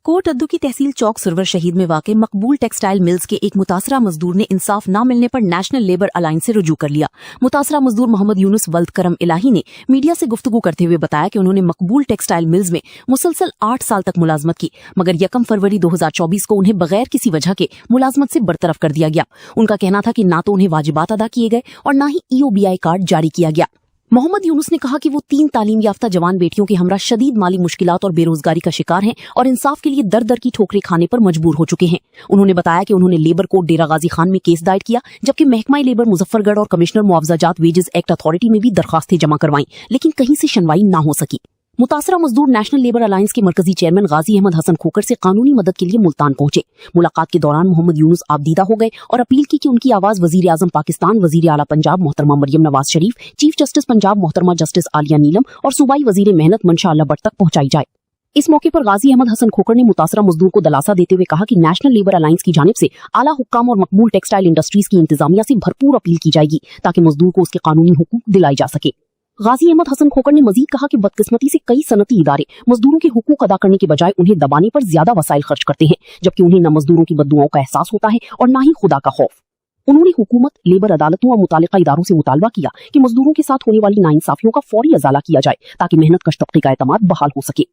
Coat अद्दू की तहसील चौक सुरवर शहीद में वाक़ मकबूल टेक्सटाइल मिल्स के एक मुतासरा मजदूर ने इंसाफ न मिलने पर नेशनल लेबर अलायंस से रुजू कर लिया। मुतासरा मजदूर मोहम्मद यूनुस वल्द करम इलाही ने मीडिया से गुफ्तगू करते हुए बताया कि उन्होंने मकबूल टेक्सटाइल मिल्स में मुसलसल 8 साल तक मुलाजमत की, मगर 1 फरवरी 2024 को उन्हें बगैर किसी वजह के मुलाजमत से बरतरफ कर दिया गया। उनका कहना था कि न तो उन्हें वाजिबात अदा किए गए और न ही EOBI कार्ड जारी किया गया। मोहम्मद यूनुस ने कहा कि वो 3 तालीम याफ्ता जवान बेटियों के हमरा शदीद माली मुश्किलात और बेरोजगारी का शिकार हैं और इंसाफ के लिए दर दर की ठोकरें खाने पर मजबूर हो चुके हैं। उन्होंने बताया कि उन्होंने लेबर कोर्ट डेरा गाजी खान में केस दायर किया, जबकि महकमा लेबर मुजफ्फरगढ़ और कमिश्नर मुआवजाजात वेजेस एक्ट अथॉरिटी में भी दरखास्तें जमा करवाईं, लेकिन कहीं से सुनवाई न हो सकी। मुतासरा मजदूर नेशनल लेबर अलायंस के मरकजी चेयरमैन गाजी अहमद हसन खोकर से कानूनी मदद के लिए मुल्तान पहुंचे। मुलाकात के दौरान मोहम्मद यूनुस आबदीदा हो गए और अपील की कि उनकी आवाज वजीर आजम पाकिस्तान, वजीर आला पंजाब मोहतरमा मरियम नवाज शरीफ, चीफ जस्टिस पंजाब मोहतरमा जस्टिस आलिया नीलम और सूबाई वजीर मेहनत मंशा अल्लाह भट्ट तक पहुंचाई जाए। इस मौके पर गाजी अहमद हसन खोकर ने मुतासरा मजदूर को दिलासा देते हुए कहा कि नेशनल लेबर अलायंस की जानिब से आला हुक्काम और मकबूल टेक्सटाइल इंडस्ट्रीज की इंतजामिया से भरपूर अपील की जाएगी ताकि मजदूर को उसके कानूनी हुकूक दिलाई जा सके। गाजी अहमद हसन खोकर ने मजीद कहा कि बदकिस्मती से कई सनती इदारे मजदूरों के हुकूक अदा करने के बजाय उन्हें दबाने पर ज्यादा वसाइल खर्च करते हैं, जबकि उन्हें न मजदूरों की बद्दुआओं का एहसास होता है और न ही खुदा का खौफ। उन्होंने हुकूमत, लेबर अदालतों और मुतालिका इदारों से मुतालबा किया कि मजदूरों के साथ होने वाली नाइंसाफियों का फौरी अजाला किया जाए ताकि मेहनत कश तबके का एतमाद बहाल हो सके।